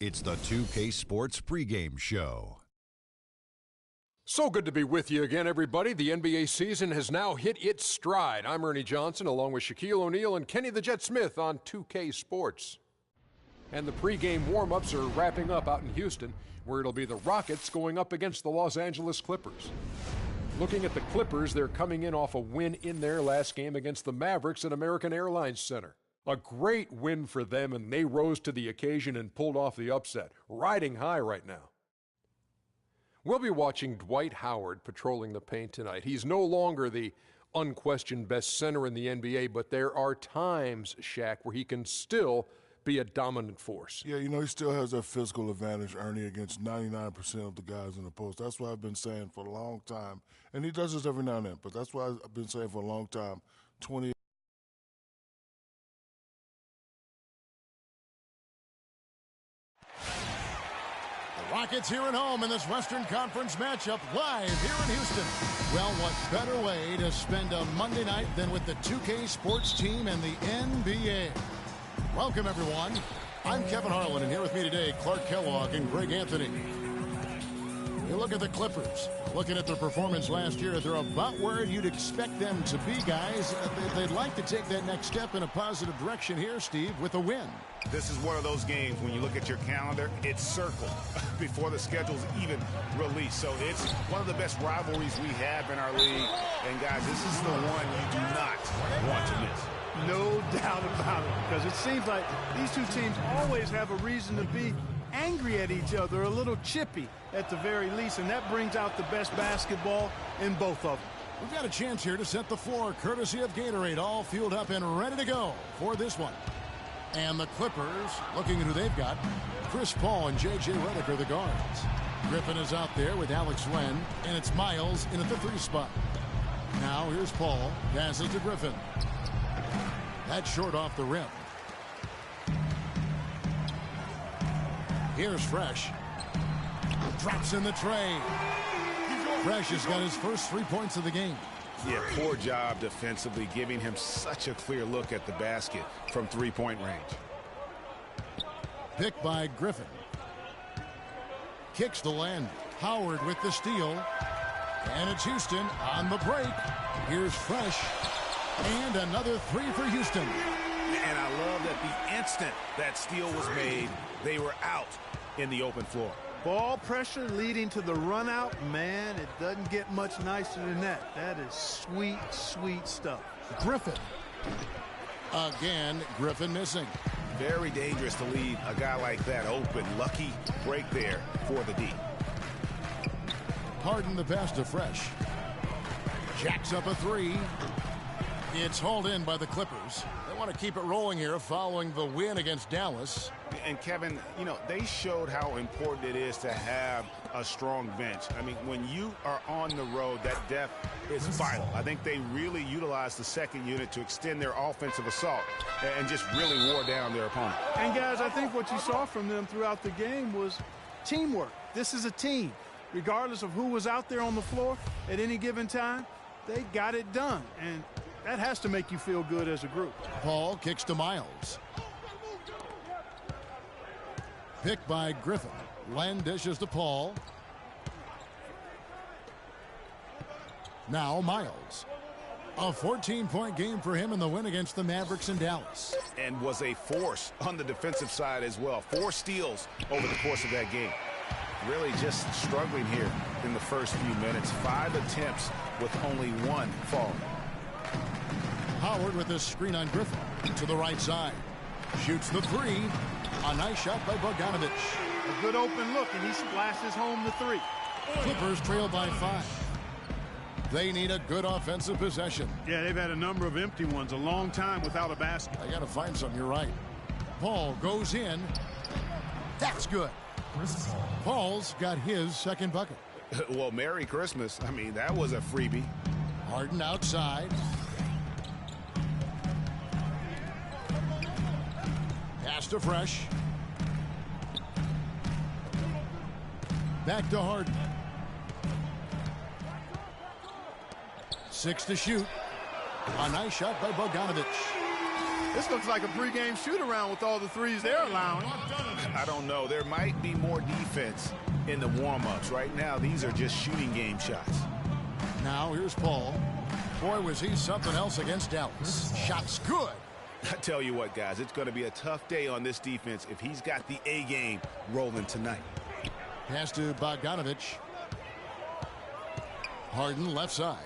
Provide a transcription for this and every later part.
It's the 2K Sports pregame show. So good to be with you again, everybody. The NBA season has now hit its stride. I'm Ernie Johnson, along with Shaquille O'Neal and Kenny the Jet Smith on 2K Sports. And the pregame warm-ups are wrapping up out in Houston, where it'll be the Rockets going up against the Los Angeles Clippers. Looking at the Clippers, they're coming in off a win in their last game against the Mavericks at American Airlines Center. A great win for them, and they rose to the occasion and pulled off the upset, riding high right now. We'll be watching Dwight Howard patrolling the paint tonight. He's no longer the unquestioned best center in the NBA, but there are times, Shaq, where he can still be a dominant force. Yeah, he still has that physical advantage, Ernie, against 99% of the guys in the post. That's what I've been saying for a long time. And he does this every now and then, but that's what I've been saying for a long time. Rockets here at home in this Western Conference matchup live here in Houston. Well, what better way to spend a Monday night than with the 2K Sports team and the NBA? Welcome, everyone. I'm Kevin Harlan, and here with me today, Clark Kellogg and Greg Anthony. You look at the Clippers. Looking at their performance last year, they're about where you'd expect them to be, guys. They'd like to take that next step in a positive direction here, Steve, with a win. This is one of those games when you look at your calendar, it's circled before the schedule's even released. So it's one of the best rivalries we have in our league. And, guys, this is the one you do not want to miss. No doubt about it, because it seems like these two teams always have a reason to be angry at each other, a little chippy at the very least, and that brings out the best basketball in both of them. We've got a chance here to set the floor, courtesy of Gatorade, all fueled up and ready to go for this one. And the Clippers, looking at who they've got, Chris Paul and J.J. Redick are the guards. Griffin is out there with Alex Len, and it's Miles in at the 3 spot. Now here's Paul, passes to Griffin. That's short off the rim. Here's Fresh. Drops in the tray. Fresh has got his first 3 points of the game. Yeah, poor job defensively, giving him such a clear look at the basket from three-point range. Picked by Griffin. Kicks the land. Howard with the steal. And it's Houston on the break. Here's Fresh. And another 3 for Houston. And I love that the instant that steal was made, they were out in the open floor. Ball pressure leading to the run out. Man, it doesn't get much nicer than that. That is sweet, sweet stuff. Griffin. Again, Griffin missing. Very dangerous to leave a guy like that open. Lucky break there for the D. Harden the pass to Fresh. Jacks up a 3. It's hauled in by the Clippers. They want to keep it rolling here following the win against Dallas. And Kevin, they showed how important it is to have a strong bench. I mean, when you are on the road, that depth is vital. I think they really utilized the second unit to extend their offensive assault and just really wore down their opponent. And guys, I think what you saw from them throughout the game was teamwork. This is a team. Regardless of who was out there on the floor at any given time, they got it done. And that has to make you feel good as a group. Paul kicks to Miles. Picked by Griffin. Len dishes to Paul. Now Miles. A 14-point game for him in the win against the Mavericks in Dallas. And was a force on the defensive side as well. 4 steals over the course of that game. Really just struggling here in the first few minutes. 5 attempts with only 1 fall. Howard with a screen on Griffin to the right side. Shoots the 3. A nice shot by Bogdanovich. A good open look, and he splashes home the 3. Clippers trail by 5. They need a good offensive possession. Yeah, they've had a number of empty ones, a long time without a basket. I got to find some, you're right. Paul goes in. That's good. Paul's got his second bucket. Well, Merry Christmas. I mean, that was a freebie. Harden outside. Pass to Fresh. Back to Harden. 6 to shoot. A nice shot by Bogdanovich. This looks like a pregame shoot-around with all the threes they're allowing. I don't know. There might be more defense in the warm-ups. Right now, these are just shooting game shots. Now here's Paul. Boy, was he something else against Dallas. Shot's good. I tell you what, guys, it's going to be a tough day on this defense if he's got the A game rolling tonight. Pass to Bogdanovich. Harden left side.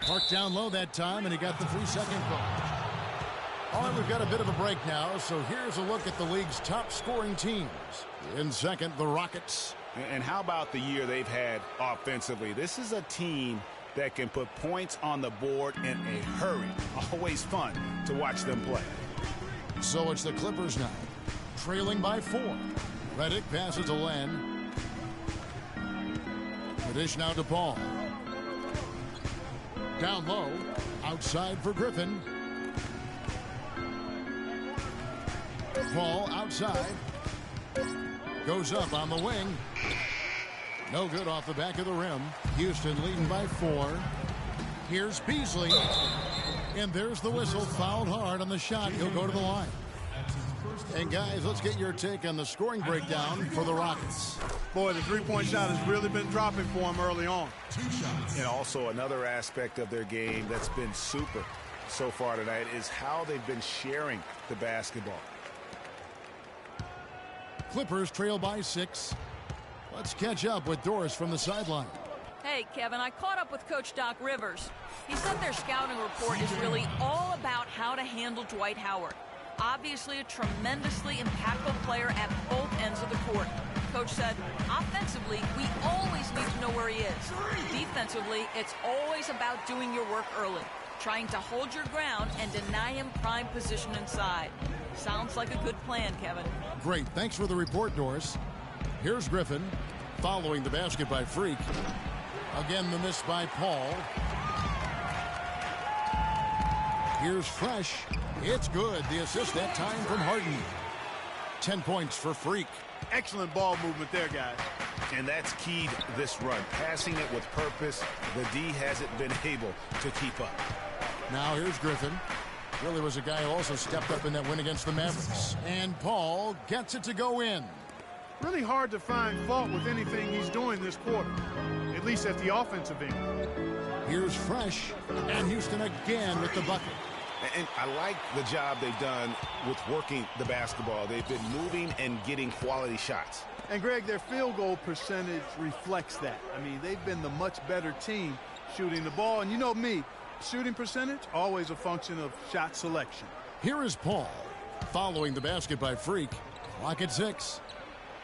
Parked down low that time, and he got the 3-second call. All right, we've got a bit of a break now, so here's a look at the league's top scoring teams. In second, the Rockets. And how about the year they've had offensively? This is a team that can put points on the board in a hurry. Always fun to watch them play. So it's the Clippers now, trailing by 4. Redick passes to Len. The dish now to Paul. Down low, outside for Griffin. Paul outside. Goes up on the wing. No good off the back of the rim. Houston leading by 4. Here's Beasley. And there's the whistle. Fouled hard on the shot. He'll go to the line. And guys, let's get your take on the scoring breakdown for the Rockets. Boy, the three-point shot has really been dropping for him early on. And also another aspect of their game that's been super so far tonight is how they've been sharing the basketball. Clippers trail by 6. Let's catch up with Doris from the sideline. Hey, Kevin, I caught up with Coach Doc Rivers. He said their scouting report is really all about how to handle Dwight Howard. Obviously a tremendously impactful player at both ends of the court. Coach said, offensively, we always need to know where he is. Defensively, it's always about doing your work early, trying to hold your ground and deny him prime position inside. Sounds like a good plan, Kevin. Great. Thanks for the report, Doris. Here's Griffin, following the basket by Freak. Again, the miss by Paul. Here's Fresh. It's good. The assist that time from Harden. 10 points for Freak. Excellent ball movement there, guys. And that's keyed this run. Passing it with purpose. The D hasn't been able to keep up. Now here's Griffin. Really was a guy who also stepped up in that win against the Mavericks. And Paul gets it to go in. Really hard to find fault with anything he's doing this quarter, at least at the offensive end. Here's Fresh, and Houston again with the bucket. And I like the job they've done with working the basketball. They've been moving and getting quality shots. And, Greg, their field goal percentage reflects that. I mean, they've been the much better team shooting the ball. And you know me, shooting percentage, always a function of shot selection. Here is Paul, following the basket by Freak. Clock at 6.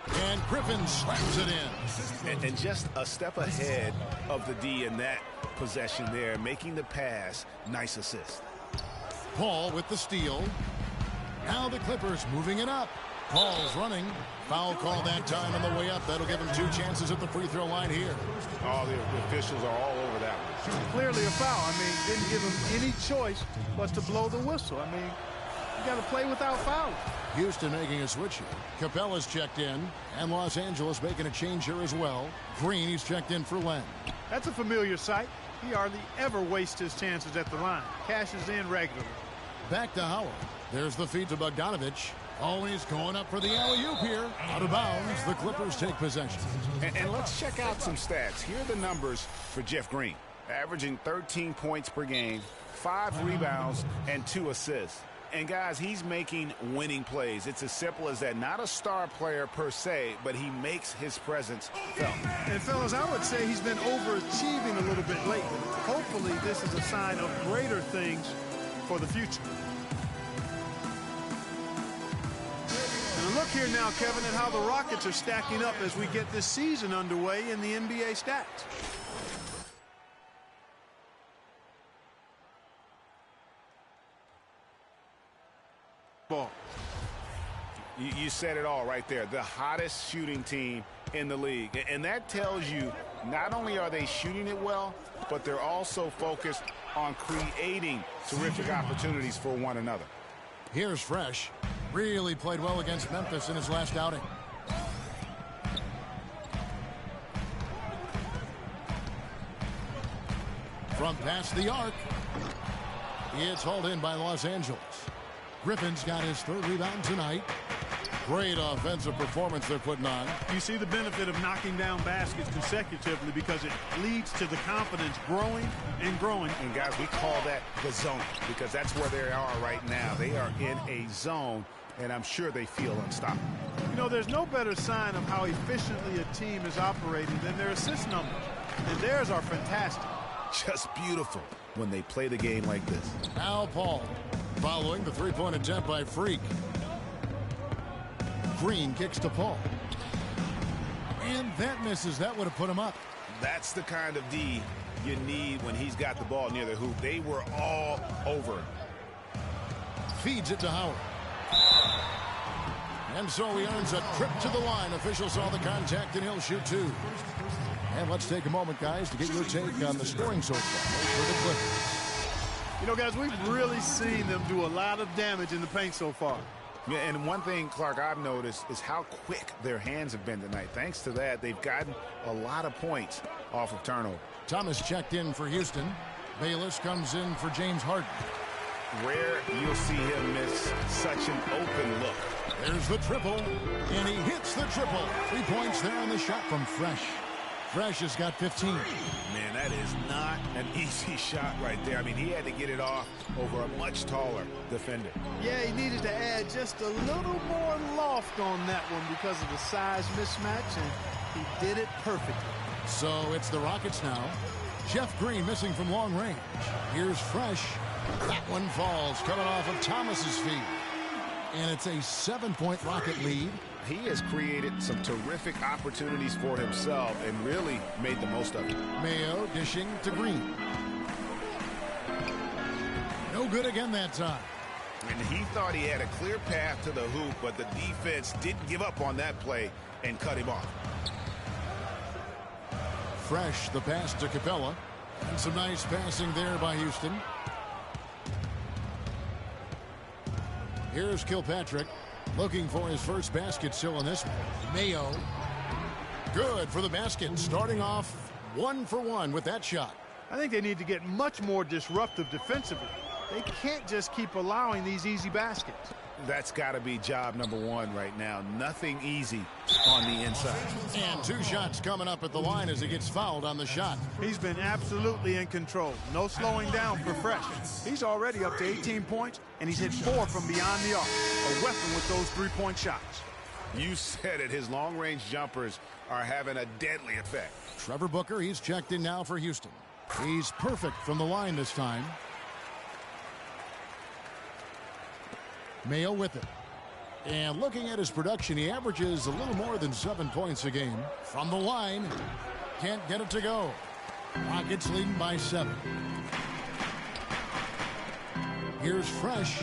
And Griffin slams it in. And just a step ahead of the D in that possession there, making the pass. Nice assist. Paul with the steal. Now the Clippers moving it up. Paul's running. Foul call that time on the way up. That'll give him 2 chances at the free throw line here. Oh, the officials are all over that one. Clearly a foul. I mean, didn't give him any choice but to blow the whistle. I mean, you got to play without fouling. Houston making a switch here. Capella's checked in, and Los Angeles making a change here as well. Green, he's checked in for Len. That's a familiar sight. He hardly ever wastes his chances at the line. Cashes in regularly. Back to Howard. There's the feed to Bogdanovich. Always going up for the alley-oop here. Out of bounds, the Clippers take possession. And let's check out some stats. Here are the numbers for Jeff Green. Averaging 13 points per game, 5 rebounds, and 2 assists. And, guys, he's making winning plays. It's as simple as that. Not a star player per se, but he makes his presence felt. And, fellas, I would say he's been overachieving a little bit lately. Hopefully this is a sign of greater things for the future. And look here now, Kevin, at how the Rockets are stacking up as we get this season underway in the NBA stats. Ball. You said it all right there. The hottest shooting team in the league. And that tells you not only are they shooting it well, but they're also focused on creating terrific opportunities for one another. Here's Fresh. Really played well against Memphis in his last outing. From past the arc. It's hauled in by Los Angeles. Griffin's got his third rebound tonight. Great offensive performance they're putting on. You see the benefit of knocking down baskets consecutively because it leads to the confidence growing and growing. And guys, we call that the zone because that's where they are right now. They are in a zone, and I'm sure they feel unstoppable. You know, there's no better sign of how efficiently a team is operating than their assist numbers. And theirs are fantastic. Just beautiful when they play the game like this. Al Paul following the three-point attempt by Freak. Green kicks to Paul. And that misses. That would have put him up. That's the kind of D you need when he's got the ball near the hoop. They were all over him. Feeds it to Howard. And so he earns a trip to the line. Official saw the contact, and he'll shoot two. And let's take a moment, guys, to get your take on the scoring so far for the Clippers. You know, guys, we've really seen them do a lot of damage in the paint so far. Yeah, and one thing, Clark, I've noticed is how quick their hands have been tonight. Thanks to that, they've gotten a lot of points off of turnover. Thomas checked in for Houston. Bayless comes in for James Harden. Rare you'll see him miss such an open look. There's the triple, and he hits the triple. 3 points there on the shot from Fresh. Fresh has got 15. Man, that is not an easy shot right there. I mean, he had to get it off over a much taller defender. Yeah, he needed to add just a little more loft on that one because of the size mismatch, and he did it perfectly. So it's the Rockets now. Jeff Green missing from long range. Here's Fresh. That one falls, coming off of Thomas's feet. And it's a 7-point Rocket lead. He has created some terrific opportunities for himself and really made the most of it. Mayo dishing to Green. No good again that time. And he thought he had a clear path to the hoop, but the defense didn't give up on that play and cut him off. Fresh, the pass to Capella. And some nice passing there by Houston. Here's Kilpatrick looking for his first basket still in this one. Mayo. Good for the basket. Starting off 1 for 1 with that shot. I think they need to get much more disruptive defensively. They can't just keep allowing these easy baskets. That's got to be job number one right now. Nothing easy on the inside. And 2 shots coming up at the line as he gets fouled on the shot. He's been absolutely in control. No slowing down for Fresh. He's already up to 18 points, and he's hit 4 from beyond the arc. A weapon with those 3-point shots. You said it. His long-range jumpers are having a deadly effect. Trevor Booker, he's checked in now for Houston. He's perfect from the line this time. Mayo with it. And looking at his production, he averages a little more than 7 points a game. From the line, can't get it to go. Rockets leading by 7. Here's Fresh.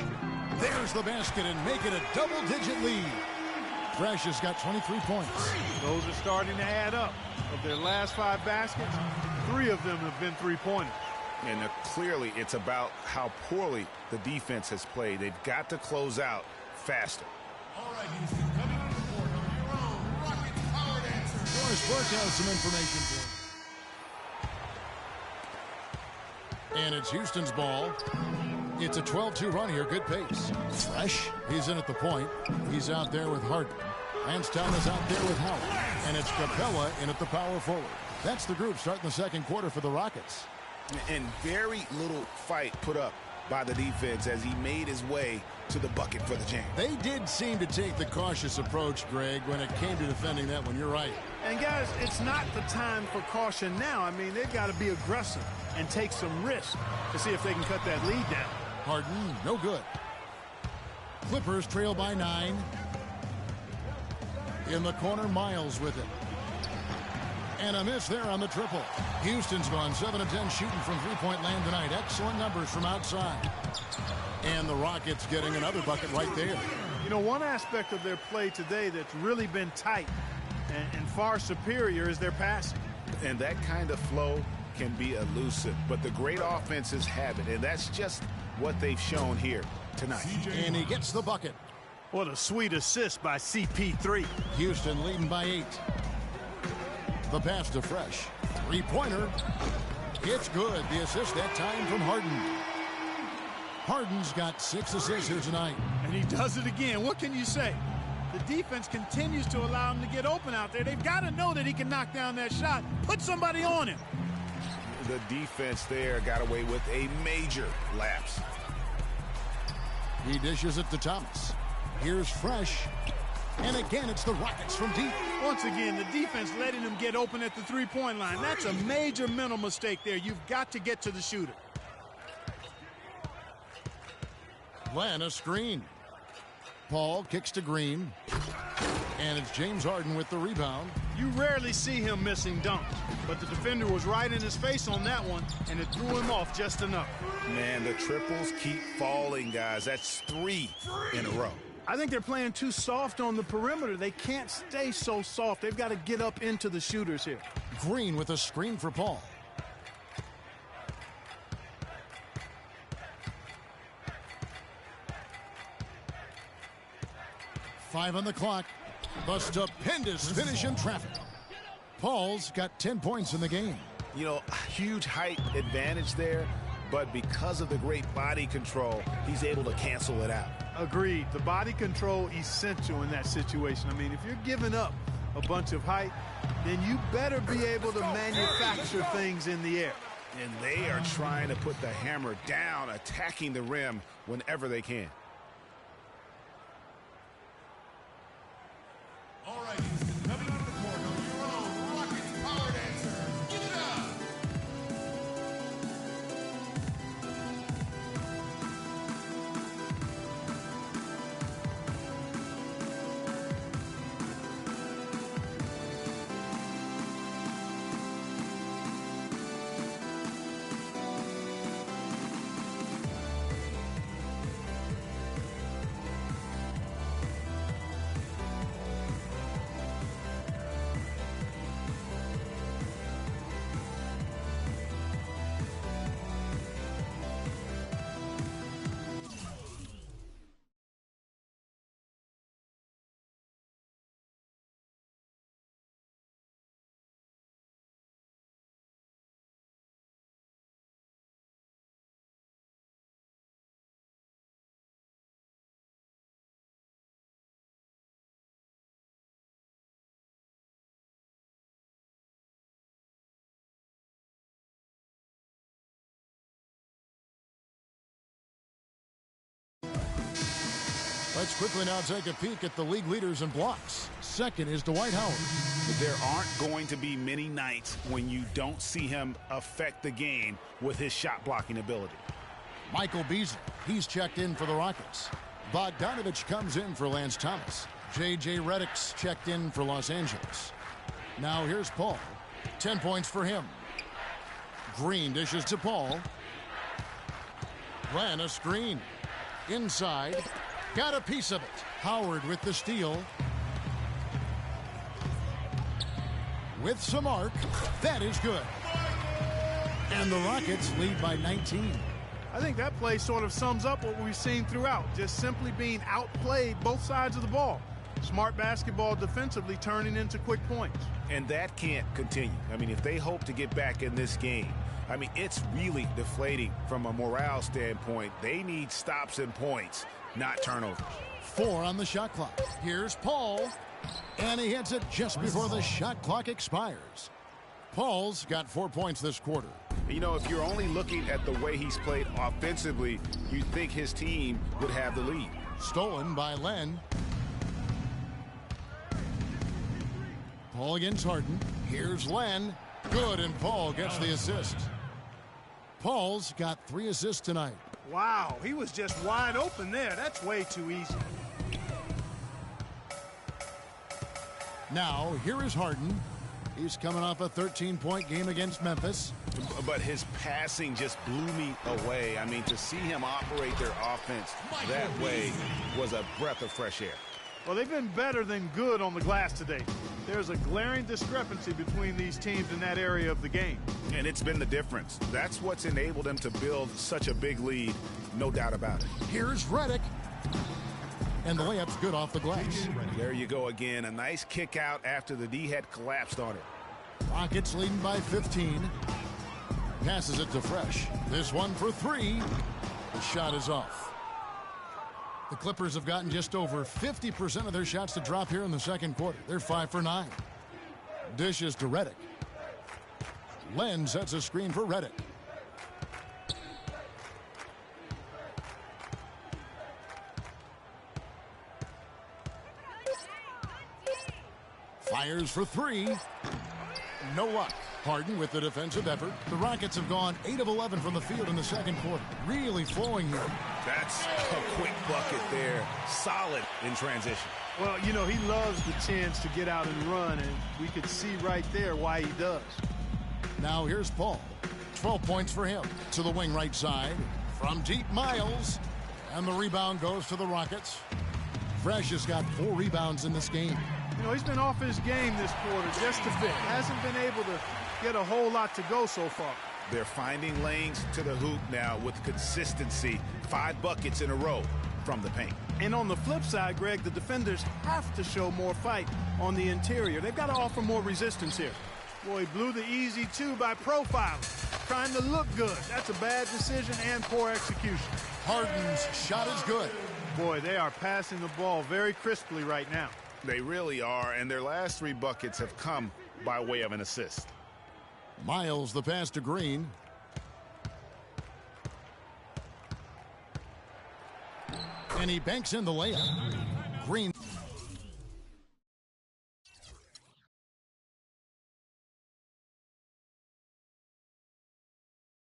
There's the basket and make it a double-digit lead. Fresh has got 23 points. Those are starting to add up. Of their last 5 baskets, 3 of them have been 3-pointers. And clearly it's about how poorly the defense has played. They've got to close out faster. All right, Houston, coming on the board on your own Rockets Power Dancer. Doris Burke has some information for you. And it's Houston's ball. It's a 12-2 run here. Good pace. Fresh. He's in at the point. He's out there with Harden. Lansdowne is out there with Howard. And it's Capella in at the power forward. That's the group starting the second quarter for the Rockets. And very little fight put up by the defense as he made his way to the bucket for the jam. They did seem to take the cautious approach, Greg, when it came to defending that one. You're right. And, guys, it's not the time for caution now. I mean, they've got to be aggressive and take some risks to see if they can cut that lead down. Harden, no good. Clippers trail by 9. In the corner, Miles with it. And a miss there on the triple. Houston's gone 7 of 10 shooting from three-point land tonight. Excellent numbers from outside. And the Rockets getting another bucket right there. You know, one aspect of their play today that's really been tight and far superior is their passing. And that kind of flow can be elusive, but the great offenses have it, and that's just what they've shown here tonight. And he gets the bucket. What a sweet assist by CP3. Houston leading by 8. The pass to Fresh. 3-pointer. It's good. The assist that time from Harden. Harden's got 6 assists here tonight. And he does it again. What can you say? The defense continues to allow him to get open out there. They've got to know that he can knock down that shot. Put somebody on him. The defense there got away with a major lapse. He dishes it to Thomas. Here's Fresh. And again, it's the Rockets from deep. Once again, the defense letting him get open at the three-point line. That's a major mental mistake there. You've got to get to the shooter. Len, a screen. Paul kicks to Green. And it's James Harden with the rebound. You rarely see him missing dunks, but the defender was right in his face on that one, and it threw him off just enough. Man, the triples keep falling, guys. That's 3 in a row. I think they're playing too soft on the perimeter. They can't stay so soft. They've got to get up into the shooters here. Green with a screen for Paul. Five on the clock. The stupendous finish in traffic. Paul's got 10 points in the game. You know, huge height advantage there, but because of the great body control, he's able to cancel it out. Agreed. The body control essential in that situation. I mean, if you're giving up a bunch of height, then you better be able to manufacture things in the air. And they are trying to put the hammer down, attacking the rim whenever they can. All right, Houston, coming out of the corner, your own Rockets power dancer. Give it up! Let's quickly now take a peek at the league leaders in blocks. Second is Dwight Howard. There aren't going to be many nights when you don't see him affect the game with his shot blocking ability. Michael Beasley, he's checked in for the Rockets. Bogdanovich comes in for Lance Thomas. J.J. Redick's checked in for Los Angeles. Now here's Paul. 10 points for him. Green dishes to Paul. Ran a screen. Inside. Got a piece of it. Howard with the steal. With some arc. That is good. And the Rockets lead by 19. I think that play sort of sums up what we've seen throughout. Just simply being outplayed both sides of the ball. Smart basketball defensively turning into quick points. And that can't continue. I mean, if they hope to get back in this game, I mean, it's really deflating from a morale standpoint. They need stops and points, not turnovers. 4 on the shot clock. Here's Paul. And he hits it just before the shot clock expires. Paul's got 4 points this quarter. You know, if you're only looking at the way he's played offensively, you'd think his team would have the lead. Stolen by Len. Paul against Harden. Here's Len. Good, and Paul gets the assist. Paul's got 3 assists tonight. Wow, he was just wide open there. That's way too easy. Now, here is Harden. He's coming off a 13-point game against Memphis. But his passing just blew me away. I mean, to see him operate their offense that way was a breath of fresh air. Well, they've been better than good on the glass today. There's a glaring discrepancy between these teams in that area of the game. And it's been the difference. That's what's enabled them to build such a big lead, no doubt about it. Here's Redick. And the layup's good off the glass. There you go again. A nice kick out after the D had collapsed on it. Rockets leading by 15. Passes it to Fresh. This one for 3. The shot is off. The Clippers have gotten just over 50% of their shots to drop here in the second quarter. They're 5 for 9. Dishes to Redick. Len sets a screen for Redick. Fires for 3. No luck. Harden with the defensive effort. The Rockets have gone 8 of 11 from the field in the second quarter. Really flowing here. That's a quick bucket there. Solid in transition. Well, you know, he loves the chance to get out and run, and we could see right there why he does. Now here's Paul. 12 points for him. To the wing right side. From deep, Miles. And the rebound goes to the Rockets. Fresh has got 4 rebounds in this game. You know, he's been off his game this quarter just a bit. Hasn't been able to get a whole lot to go so far. They're finding lanes to the hoop now with consistency. 5 buckets in a row from the paint. And on the flip side, Greg, the defenders have to show more fight on the interior. They've got to offer more resistance here. Boy, he blew the easy 2 by profiling, trying to look good. That's a bad decision and poor execution. Harden's shot is good. Boy, they are passing the ball very crisply right now. They really are, and their last 3 buckets have come by way of an assist. Miles the pass to Green. And he banks in the layup. Green